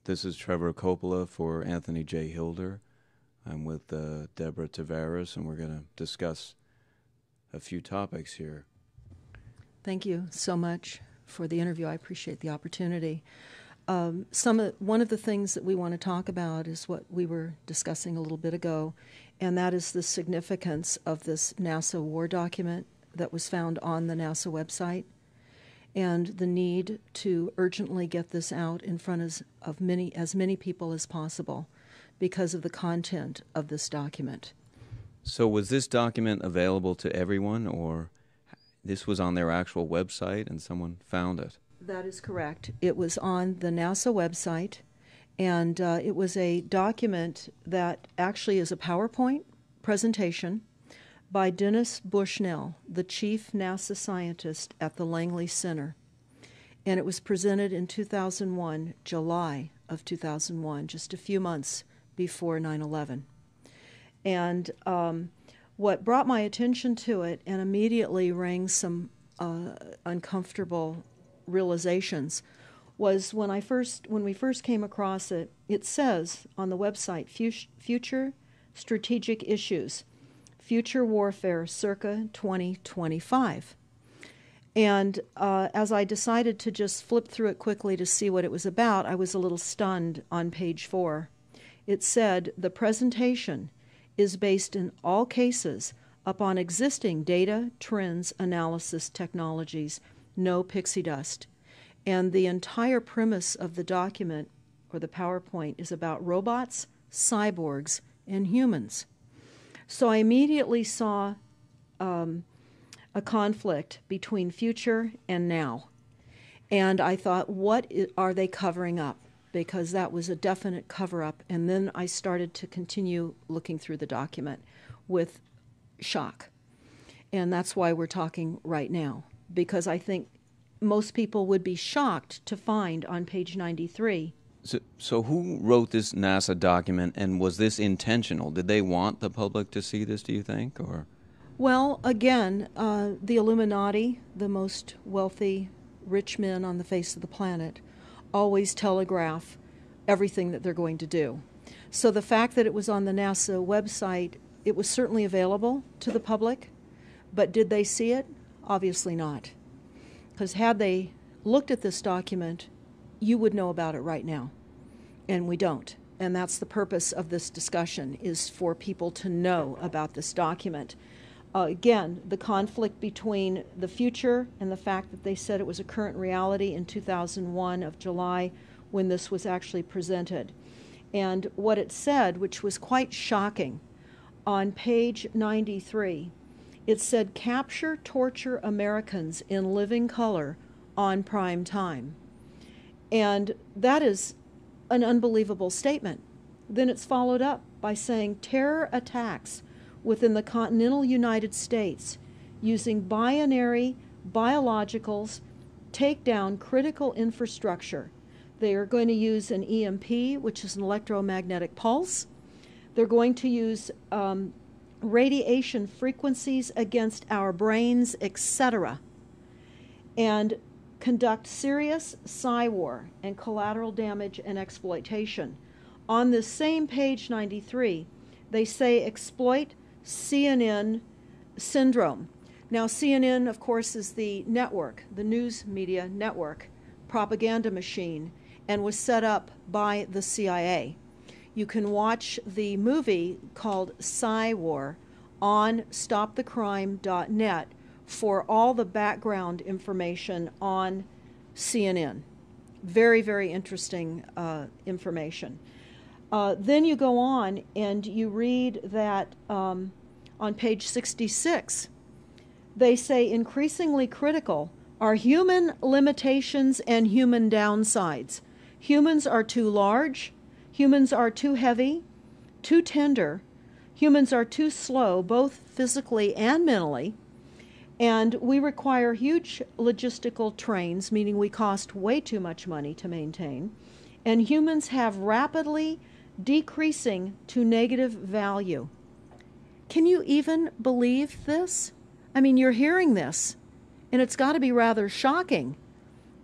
This is Trevor Coppola for Anthony J. Hilder. I'm with Deborah Tavares, and we're going to discuss a few topics here. Thank you so much for the interview. I appreciate the opportunity. One of the things that we want to talk about is what we were discussing a little bit ago, and that is the significance of this NASA war document that was found on the NASA website, and the need to urgently get this out in front of as many people as possible because of the content of this document. So was this document available to everyone, or this was on their actual website and someone found it? That is correct. It was on the NASA website, and it was a document that actually is a PowerPoint presentation by Dennis Bushnell, the chief NASA scientist at the Langley Center. And it was presented in 2001, July of 2001, just a few months before 9/11. And what brought my attention to it and immediately rang some uncomfortable realizations was when we first came across it. It says on the website, Future Strategic Issues, Future Warfare circa 2025. And as I decided to just flip through it quickly to see what it was about, I was a little stunned on page 4. It said, the presentation is based in all cases upon existing data, trends, analysis technologies, no pixie dust. And the entire premise of the document, or the PowerPoint, is about robots, cyborgs, and humans. So I immediately saw a conflict between future and now. And I thought, what are they covering up? Because that was a definite cover-up. And then I started to continue looking through the document with shock. And that's why we're talking right now, because I think most people would be shocked to find on page 93. So who wrote this NASA document, and was this intentional? Did they want the public to see this, do you think? Or? Well, again, the Illuminati, the most wealthy, rich men on the face of the planet, always telegraph everything that they're going to do. So the fact that it was on the NASA website, it was certainly available to the public, but did they see it? Obviously not. Because had they looked at this document, you would know about it right now. And we don't. And that's the purpose of this discussion, is for people to know about this document. Again, the conflict between the future and the fact that they said it was a current reality in 2001 of July when this was actually presented. And what it said, which was quite shocking, on page 93, it said, capture, torture Americans in living color on prime time. And that is an unbelievable statement. Then it's followed up by saying terror attacks within the continental United States using binary biologicals take down critical infrastructure. They are going to use an EMP, which is an electromagnetic pulse. They're going to use radiation frequencies against our brains, etc., and conduct serious psy-war and collateral damage and exploitation. On this same page 93, they say exploit CNN syndrome. Now, CNN, of course, is the network, the news media network, propaganda machine, and was set up by the CIA. You can watch the movie called Psy-War on stopthecrime.net for all the background information on CNN. Very, very interesting information. Then you go on and you read that on page 66, they say increasingly critical are human limitations and human downsides. Humans are too large, humans are too heavy, too tender, humans are too slow, both physically and mentally, and we require huge logistical trains, meaning we cost way too much money to maintain, and humans have rapidly decreasing to negative value. Can you even believe this? I mean, you're hearing this, and it's got to be rather shocking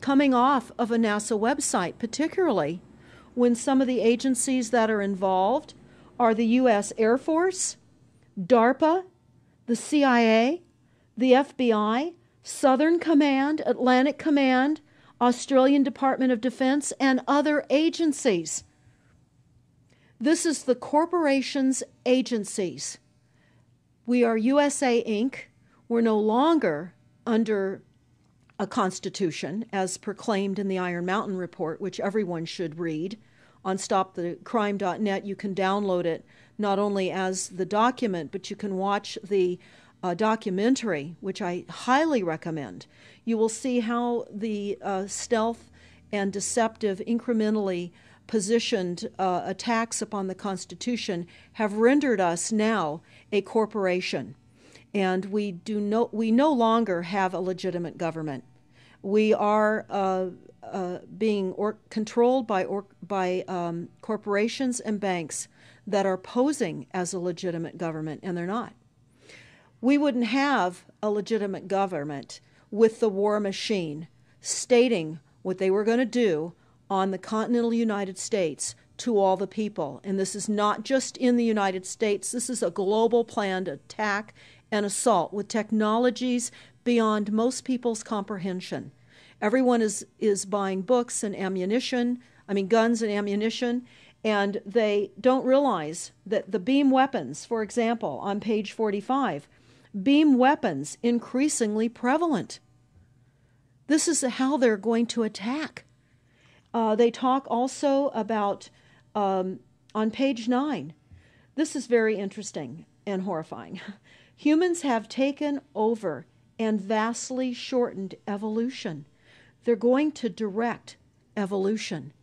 coming off of a NASA website, particularly when some of the agencies that are involved are the U.S. Air Force, DARPA, the CIA, the FBI, Southern Command, Atlantic Command, Australian Department of Defense, and other agencies. This is the corporation's agencies. We are USA Inc. We're no longer under a constitution as proclaimed in the Iron Mountain Report, which everyone should read. On stopthecrime.net, you can download it not only as the document, but you can watch the documentary, which I highly recommend. You will see how the stealth and deceptive, incrementally positioned attacks upon the Constitution have rendered us now a corporation. And we no longer have a legitimate government. We are being controlled by corporations and banks that are posing as a legitimate government, and they're not. We wouldn't have a legitimate government with the war machine stating what they were going to do on the continental United States to all the people. And this is not just in the United States. This is a global planned attack and assault with technologies beyond most people's comprehension. Everyone is buying books and guns and ammunition, and they don't realize that the beam weapons, for example, on page 45, beam weapons increasingly prevalent. This is how they're going to attack. They talk also about, on page 9, this is very interesting and horrifying. Humans have taken over and vastly shortened evolution. They're going to direct evolution.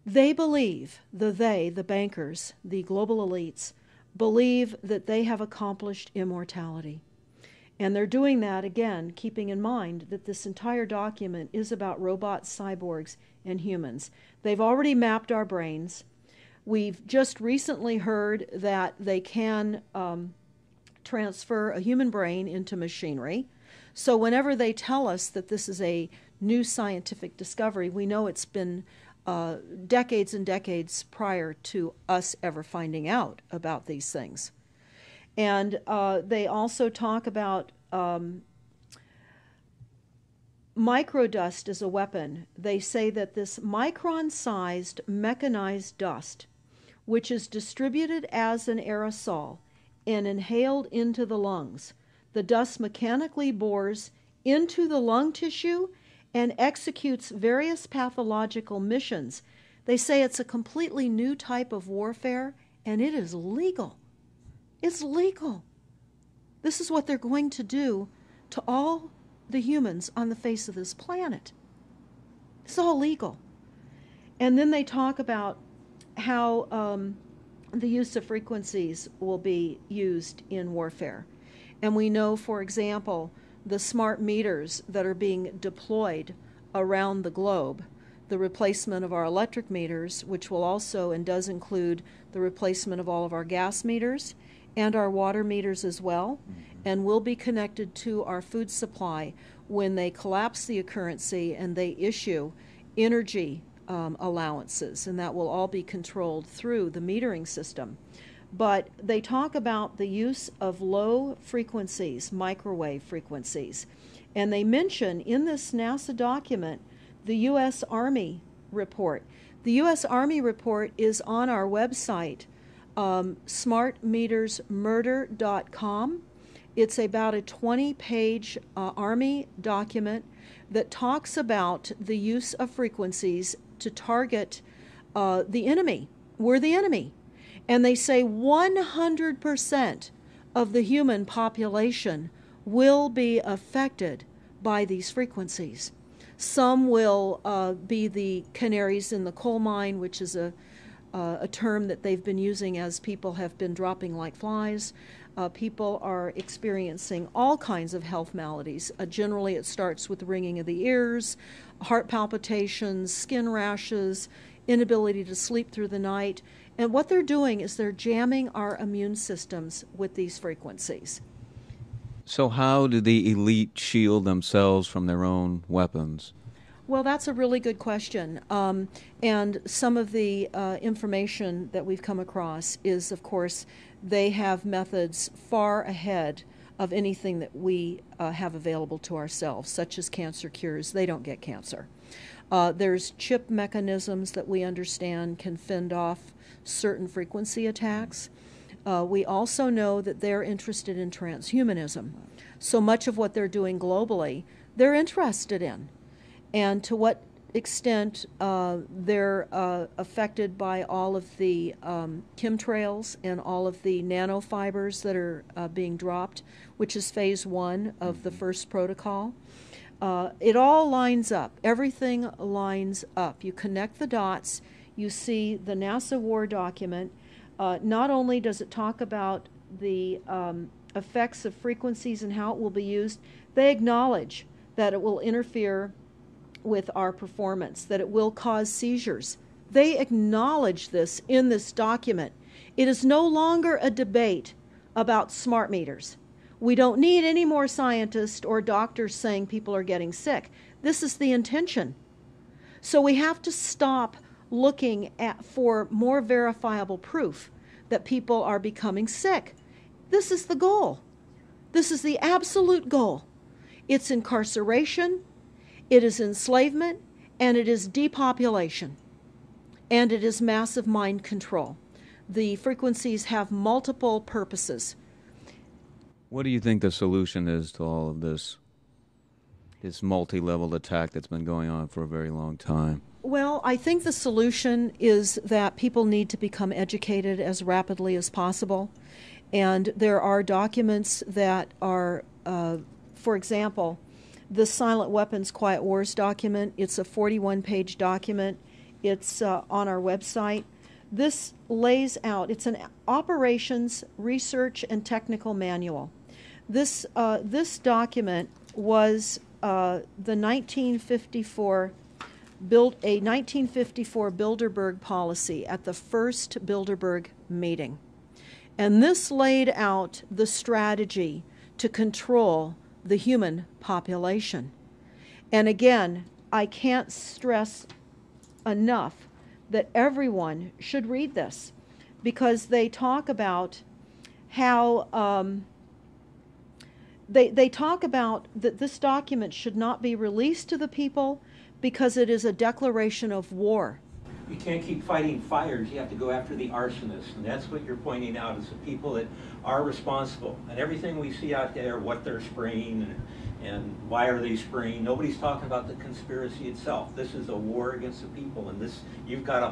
They believe, the bankers, the global elites, believe that they have accomplished immortality. And they're doing that, again, keeping in mind that this entire document is about robots, cyborgs, and humans. They've already mapped our brains. We've just recently heard that they can transfer a human brain into machinery. So whenever they tell us that this is a new scientific discovery, we know it's been decades and decades prior to us ever finding out about these things. And they also talk about microdust as a weapon. They say that this micron-sized mechanized dust, which is distributed as an aerosol and inhaled into the lungs, the dust mechanically bores into the lung tissue and executes various pathological missions. They say it's a completely new type of warfare, and it is legal. It's legal. This is what they're going to do to all the humans on the face of this planet. It's all legal. And then they talk about how the use of frequencies will be used in warfare. And we know, for example, the smart meters that are being deployed around the globe, the replacement of our electric meters, which will also and does include the replacement of all of our gas meters and our water meters as well, and will be connected to our food supply when they collapse the currency and they issue energy allowances, and that will all be controlled through the metering system. But they talk about the use of low frequencies, microwave frequencies, and they mention in this NASA document the U.S. Army report. The U.S. Army report is on our website, smartmetersmurder.com. It's about a 20-page Army document that talks about the use of frequencies to target the enemy. We're the enemy. And they say 100% of the human population will be affected by these frequencies. Some will be the canaries in the coal mine, which is a term that they've been using as people have been dropping like flies. People are experiencing all kinds of health maladies. Generally, it starts with ringing of the ears, heart palpitations, skin rashes, inability to sleep through the night. And what they're doing is they're jamming our immune systems with these frequencies. So how do the elite shield themselves from their own weapons? Well, that's a really good question. And some of the information that we've come across is, of course, they have methods far ahead of anything that we have available to ourselves, such as cancer cures. They don't get cancer. There's chip mechanisms that we understand can fend off certain frequency attacks. We also know that they're interested in transhumanism. So much of what they're doing globally, they're interested in. And to what extent they're affected by all of the chemtrails and all of the nanofibers that are being dropped, which is phase 1 of the first protocol. It all lines up. Everything lines up. You connect the dots. You see the NASA war document. Not only does it talk about the effects of frequencies and how it will be used, they acknowledge that it will interfere with our performance, that it will cause seizures. They acknowledge this in this document. It is no longer a debate about smart meters. We don't need any more scientists or doctors saying people are getting sick. This is the intention. So we have to stop looking for more verifiable proof that people are becoming sick. This is the goal. This is the absolute goal. It's incarceration, it is enslavement, and it is depopulation. And it is massive mind control. The frequencies have multiple purposes. What do you think the solution is to all of this multi-level attack that's been going on for a very long time? Well, I think the solution is that people need to become educated as rapidly as possible. And there are documents that are, for example, the Silent Weapons Quiet Wars document. It's a 41-page document. It's on our website. This lays out, it's an operations, research, and technical manual. This document was the 1954 Bilderberg policy at the first Bilderberg meeting. And this laid out the strategy to control the human population. And again, I can't stress enough that everyone should read this, because they talk about how they talk about that this document should not be released to the people because it is a declaration of war. You can't keep fighting fires. You have to go after the arsonists, and that's what you're pointing out, is the people that are responsible. And everything we see out there, what they're spraying and why are they spraying, nobody's talking about the conspiracy itself. This is a war against the people, and this, you've got to